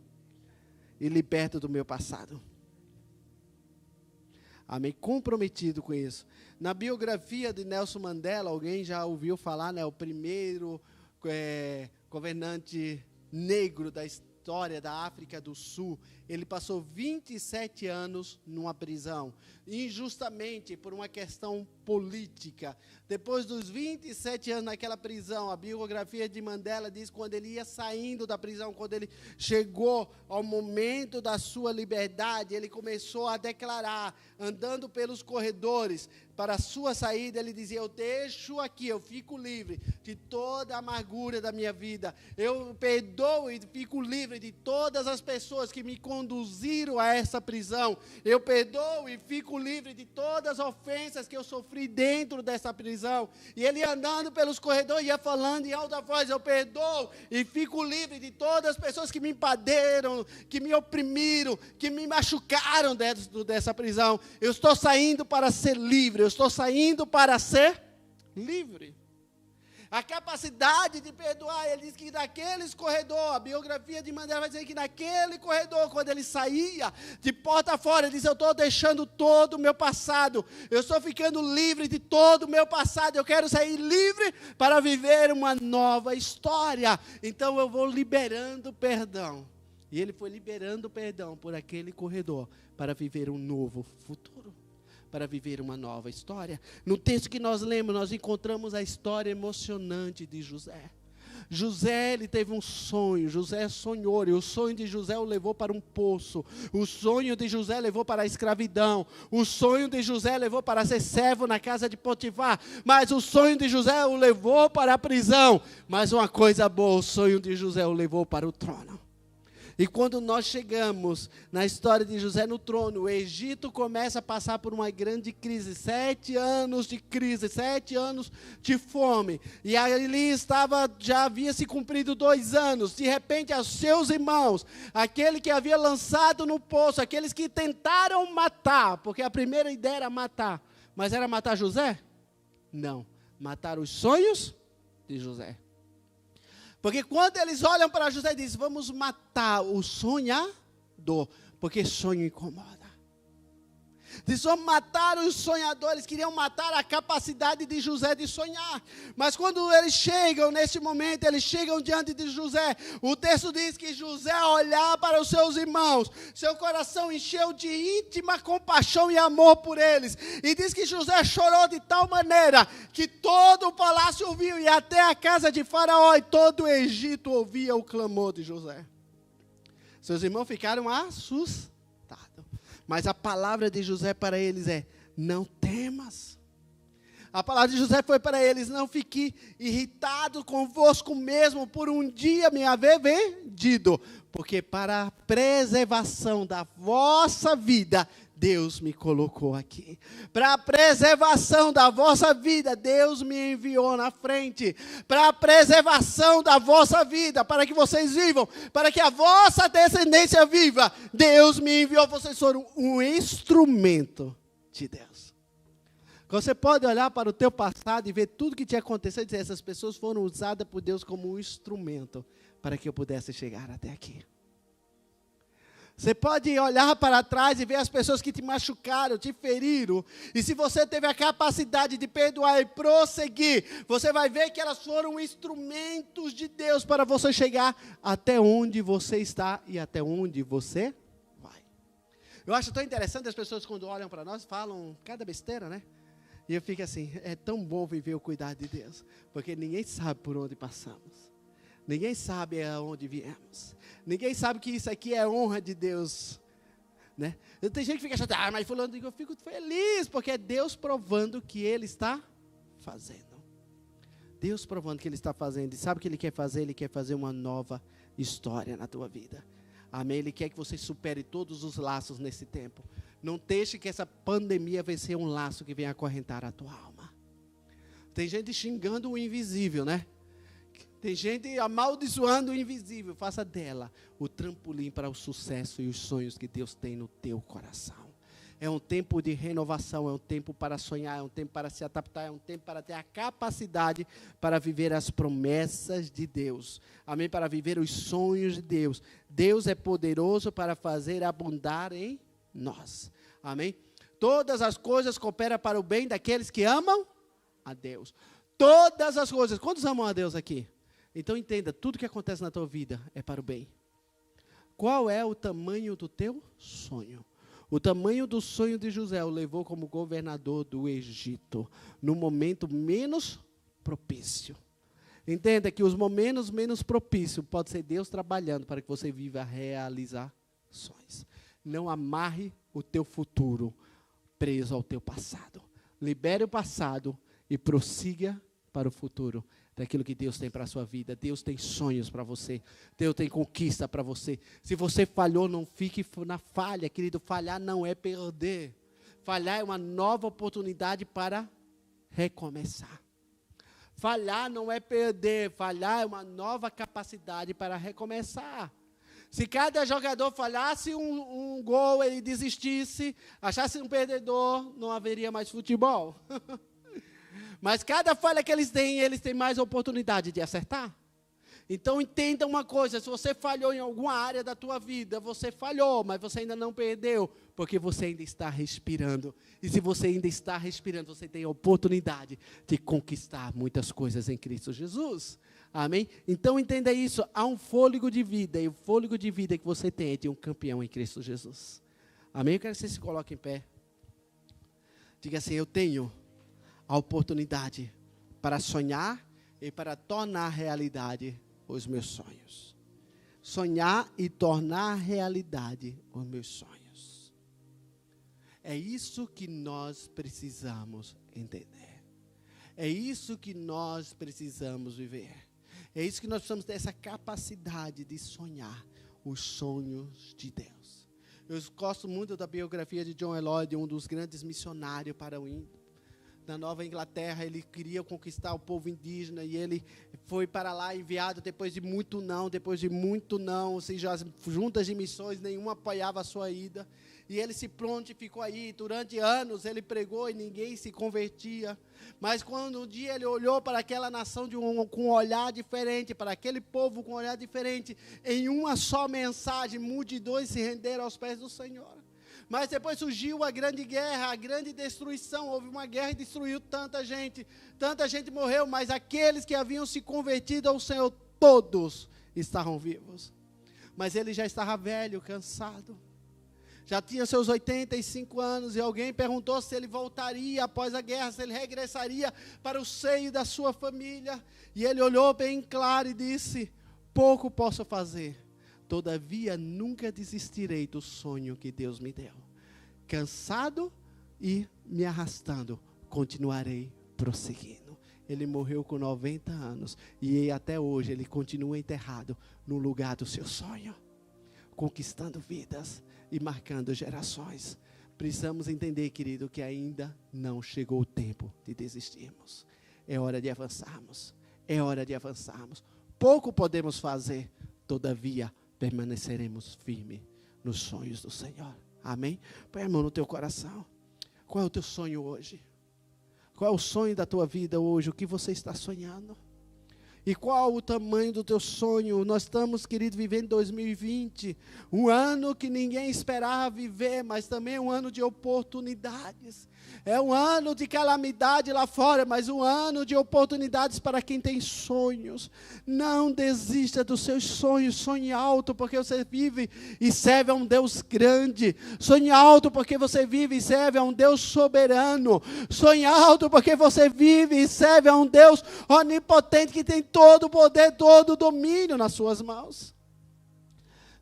A: e liberto do meu passado. Amém? Comprometido com isso. Na biografia de Nelson Mandela, alguém já ouviu falar, né? O primeiro governante negro da história da África do Sul. Ele passou 27 anos numa prisão, injustamente por uma questão política. Depois dos 27 anos naquela prisão, a biografia de Mandela diz que quando ele ia saindo da prisão, quando ele chegou ao momento da sua liberdade, ele começou a declarar, andando pelos corredores, para a sua saída, ele dizia, eu deixo aqui, eu fico livre de toda a amargura da minha vida, eu perdoo e fico livre de todas as pessoas que me conduziram a essa prisão, eu perdoo e fico livre de todas as ofensas que eu sofri dentro dessa prisão. E ele andando pelos corredores, ia falando em alta voz, eu perdoo e fico livre de todas as pessoas que me empaderam, que me oprimiram, que me machucaram dentro dessa prisão. Eu estou saindo para ser livre, eu estou saindo para ser livre. A capacidade de perdoar, ele diz que naqueles corredores, a biografia de Mandela vai dizer que naquele corredor, quando ele saía de porta fora, ele diz, eu estou deixando todo o meu passado, eu estou ficando livre de todo o meu passado, eu quero sair livre para viver uma nova história, então eu vou liberando perdão. E ele foi liberando perdão por aquele corredor, para viver um novo futuro, para viver uma nova história. No texto que nós lemos, nós encontramos a história emocionante de José. José, ele teve um sonho, José sonhou, e o sonho de José o levou para um poço, o sonho de José levou para a escravidão, o sonho de José levou para ser servo na casa de Potifar, mas o sonho de José o levou para a prisão, mas uma coisa boa, o sonho de José o levou para o trono. E quando nós chegamos na história de José no trono, o Egito começa a passar por uma grande crise, 7 anos de crise, 7 anos de fome. E ali já havia se cumprido 2 anos. De repente, aos seus irmãos, aquele que havia lançado no poço, aqueles que tentaram matar, porque a primeira ideia era matar, mas era matar José? Não, matar os sonhos de José. Porque quando eles olham para José e dizem, vamos matar o sonhador, porque sonho incomoda. Eles só mataram os sonhadores, queriam matar a capacidade de José de sonhar. Mas quando eles chegam, nesse momento, eles chegam diante de José. O texto diz que José, ao olhar para os seus irmãos, seu coração encheu de íntima compaixão e amor por eles. E diz que José chorou de tal maneira que todo o palácio ouviu, e até a casa de Faraó e todo o Egito ouvia o clamor de José. Seus irmãos ficaram assustados. Mas a palavra de José para eles é: não temas. A palavra de José foi para eles: não fique irritado convosco mesmo por um dia me haver vendido, porque para a preservação da vossa vida, Deus me colocou aqui. Para a preservação da vossa vida, Deus me enviou na frente. Para a preservação da vossa vida, para que vocês vivam, para que a vossa descendência viva, Deus me enviou. Vocês foram um instrumento de Deus. Você pode olhar para o teu passado e ver tudo que te aconteceu e dizer: essas pessoas foram usadas por Deus como um instrumento para que eu pudesse chegar até aqui. Você pode olhar para trás e ver as pessoas que te machucaram, te feriram. E se você teve a capacidade de perdoar e prosseguir, você vai ver que elas foram instrumentos de Deus para você chegar até onde você está e até onde você vai. Eu acho tão interessante as pessoas quando olham para nós, falam cada besteira, né? E eu fico assim: é tão bom viver o cuidado de Deus, porque ninguém sabe por onde passamos. Ninguém sabe aonde viemos. Ninguém sabe que isso aqui é honra de Deus. Né? Tem gente que fica chateada: mas fulano, eu fico feliz, porque é Deus provando que Ele está fazendo. Deus provando que Ele está fazendo. E sabe o que Ele quer fazer? Ele quer fazer uma nova história na tua vida. Amém? Ele quer que você supere todos os laços nesse tempo. Não deixe que essa pandemia venha ser um laço que venha acorrentar a tua alma. Tem gente xingando o invisível, né? Tem gente amaldiçoando o invisível. Faça dela o trampolim para o sucesso e os sonhos que Deus tem no teu coração. É um tempo de renovação, é um tempo para sonhar, é um tempo para se adaptar, é um tempo para ter a capacidade para viver as promessas de Deus. Amém? Para viver os sonhos de Deus. Deus é poderoso para fazer abundar em nós. Amém? Todas as coisas cooperam para o bem daqueles que amam a Deus. Todas as coisas. Quantos amam a Deus aqui? Então entenda, tudo que acontece na tua vida é para o bem. Qual é o tamanho do teu sonho? O tamanho do sonho de José o levou como governador do Egito, no momento menos propício. Entenda que os momentos menos propícios pode ser Deus trabalhando para que você viva realizações. Não amarre o teu futuro preso ao teu passado. Libere o passado e prossiga para o futuro daquilo que Deus tem para a sua vida. Deus tem sonhos para você. Deus tem conquista para você. Se você falhou, não fique na falha, querido. Falhar não é perder. Falhar é uma nova oportunidade para recomeçar. Falhar não é perder. Falhar é uma nova capacidade para recomeçar. Se cada jogador falhasse um gol, ele desistisse, achasse um perdedor, não haveria mais futebol. Mas cada falha que eles têm mais oportunidade de acertar. Então entenda uma coisa: se você falhou em alguma área da tua vida, você falhou, mas você ainda não perdeu, porque você ainda está respirando. E se você ainda está respirando, você tem a oportunidade de conquistar muitas coisas em Cristo Jesus. Amém? Então entenda isso: há um fôlego de vida, e o fôlego de vida que você tem é de um campeão em Cristo Jesus. Amém? Eu quero que você se coloque em pé. Diga assim: eu tenho a oportunidade para sonhar e para tornar realidade os meus sonhos. Sonhar e tornar realidade os meus sonhos. É isso que nós precisamos entender. É isso que nós precisamos viver. É isso que nós precisamos ter, essa capacidade de sonhar os sonhos de Deus. Eu gosto muito da biografia de John Eloy, um dos grandes missionários para o na Nova Inglaterra. Ele queria conquistar o povo indígena e ele foi para lá enviado depois de muito não, ou seja, as juntas de missões, nenhuma apoiava a sua ida. E ele se prontificou aí, durante anos ele pregou e ninguém se convertia. Mas quando um dia ele olhou para aquela nação com um olhar diferente, para aquele povo com um olhar diferente, em uma só mensagem, multidões se renderam aos pés do Senhor. Mas depois surgiu a grande guerra, a grande destruição. Houve uma guerra e destruiu tanta gente morreu, mas aqueles que haviam se convertido ao Senhor, todos estavam vivos. Mas ele já estava velho, cansado. Já tinha seus 85 anos e alguém perguntou se ele voltaria após a guerra, se ele regressaria para o seio da sua família. E ele olhou bem claro e disse: pouco posso fazer, todavia nunca desistirei do sonho que Deus me deu. Cansado e me arrastando, continuarei prosseguindo. Ele morreu com 90 anos e até hoje ele continua enterrado no lugar do seu sonho, conquistando vidas e marcando gerações. Precisamos entender, querido, que ainda não chegou o tempo de desistirmos. É hora de avançarmos. É hora de avançarmos. Pouco podemos fazer, todavia permaneceremos firmes nos sonhos do Senhor. Amém? Põe a mão no teu coração. Qual é o teu sonho hoje? Qual é o sonho da tua vida hoje? O que você está sonhando? E qual o tamanho do teu sonho? Nós estamos, querido, vivendo 2020, um ano que ninguém esperava viver, mas também um ano de oportunidades. É um ano de calamidade lá fora, mas um ano de oportunidades para quem tem sonhos. Não desista dos seus sonhos, sonhe alto, porque você vive e serve a um Deus grande. Sonhe alto, porque você vive e serve a um Deus soberano. Sonhe alto, porque você vive e serve a um Deus onipotente, que tem todo o poder, todo o domínio nas suas mãos.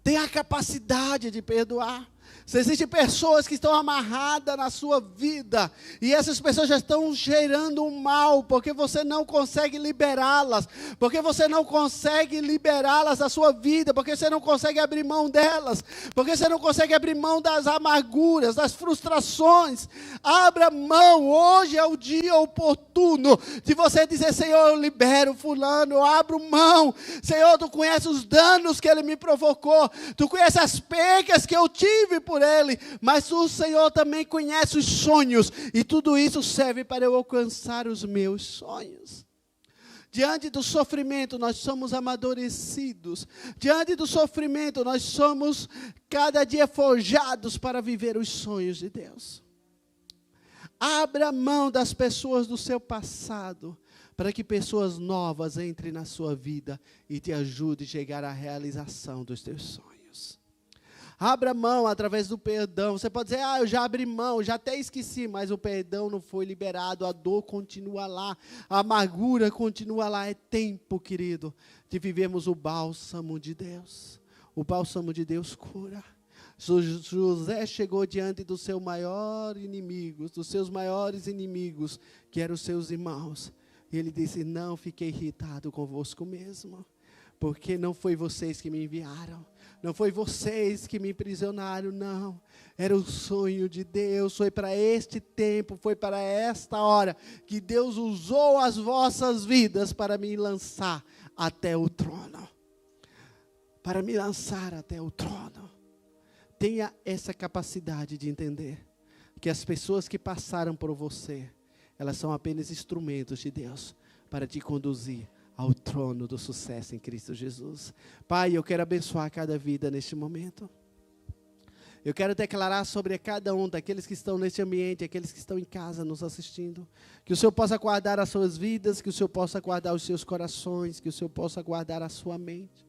A: Tem a capacidade de perdoar. Se existem pessoas que estão amarradas na sua vida, e essas pessoas já estão gerando um mal, porque você não consegue liberá-las, porque você não consegue liberá-las da sua vida, porque você não consegue abrir mão delas, porque você não consegue abrir mão das amarguras, das frustrações. Abra mão, hoje é o dia oportuno de você dizer: Senhor, eu libero fulano, eu abro mão. Senhor, tu conheces os danos que ele me provocou, tu conheces as percas que eu tive por ele, mas o Senhor também conhece os sonhos, e tudo isso serve para eu alcançar os meus sonhos. Diante do sofrimento nós somos amadurecidos, diante do sofrimento nós somos cada dia forjados para viver os sonhos de Deus. Abra mão das pessoas do seu passado, para que pessoas novas entrem na sua vida e te ajudem a chegar à realização dos teus sonhos. Abra mão através do perdão. Você pode dizer: eu já abri mão, já até esqueci, mas o perdão não foi liberado, a dor continua lá, a amargura continua lá. É tempo, querido, de vivermos o bálsamo de Deus. O bálsamo de Deus cura. José chegou diante do seu maior inimigo, dos seus maiores inimigos, que eram os seus irmãos. E ele disse: não fiquei irritado convosco mesmo, porque não foi vocês que me enviaram, não foi vocês que me aprisionaram, não. Era o sonho de Deus, foi para este tempo, foi para esta hora, que Deus usou as vossas vidas para me lançar até o trono. Para me lançar até o trono. Tenha essa capacidade de entender que as pessoas que passaram por você, elas são apenas instrumentos de Deus para te conduzir ao trono do sucesso em Cristo Jesus. Pai, eu quero abençoar cada vida neste momento. Eu quero declarar sobre cada um daqueles que estão neste ambiente, aqueles que estão em casa nos assistindo, que o Senhor possa guardar as suas vidas, que o Senhor possa guardar os seus corações, que o Senhor possa guardar a sua mente.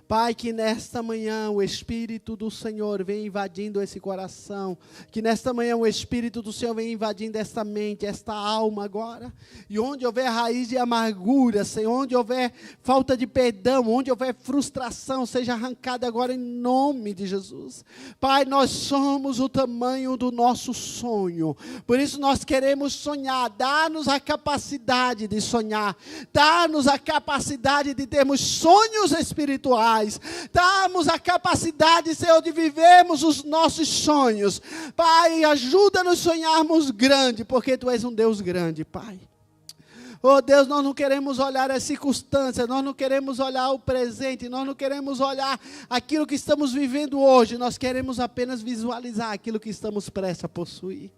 A: Pai, que nesta manhã o Espírito do Senhor venha invadindo esse coração, que nesta manhã o Espírito do Senhor venha invadindo esta mente, esta alma agora, e onde houver raiz de amargura, Senhor, onde houver falta de perdão, onde houver frustração, seja arrancada agora em nome de Jesus. Pai, nós somos o tamanho do nosso sonho, por isso nós queremos sonhar. Dá-nos a capacidade de sonhar, dá-nos a capacidade de termos sonhos espirituais, dá-nos a capacidade, Senhor, de vivermos os nossos sonhos. Pai, ajuda-nos a sonharmos grande, porque Tu és um Deus grande, Pai. Oh Deus, nós não queremos olhar as circunstâncias, nós não queremos olhar o presente, nós não queremos olhar aquilo que estamos vivendo hoje, nós queremos apenas visualizar aquilo que estamos prestes a possuir.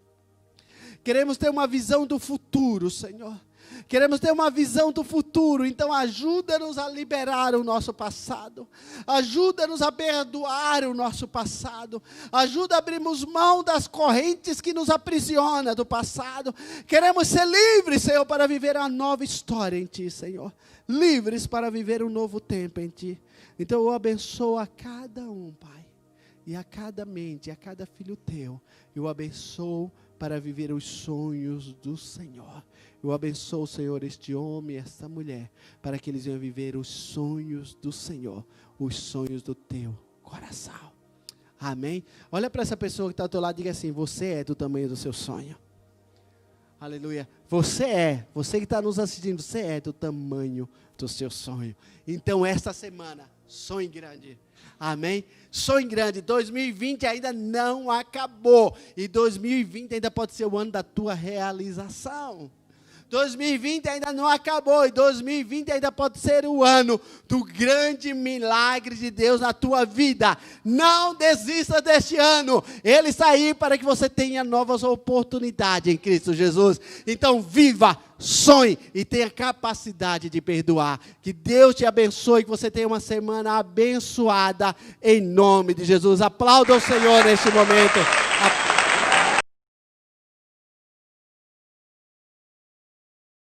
A: Queremos ter uma visão do futuro, Senhor. Queremos ter uma visão do futuro. Então ajuda-nos a liberar o nosso passado. Ajuda-nos a perdoar o nosso passado. Ajuda a abrirmos mão das correntes que nos aprisionam do passado. Queremos ser livres, Senhor, para viver uma nova história em Ti, Senhor. Livres para viver um novo tempo em Ti. Então eu abençoo a cada um, Pai. E a cada mente, a cada filho Teu. Eu abençoo para viver os sonhos do Senhor. Eu abençoo, Senhor, este homem e esta mulher, para que eles venham viver os sonhos do Senhor, os sonhos do Teu coração. Amém? Olha para essa pessoa que está ao teu lado e diga assim: você é do tamanho do seu sonho. Aleluia. Você que está nos assistindo, você é do tamanho do seu sonho. Então, esta semana, sonhe grande. Amém? Sonhe grande. 2020 ainda não acabou. E 2020 ainda pode ser o ano da tua realização. 2020 ainda não acabou. E 2020 ainda pode ser o ano do grande milagre de Deus na tua vida. Não desista deste ano. Ele está aí para que você tenha novas oportunidades em Cristo Jesus. Então viva, sonhe e tenha capacidade de perdoar. Que Deus te abençoe, que você tenha uma semana abençoada em nome de Jesus. Aplauda o Senhor neste momento.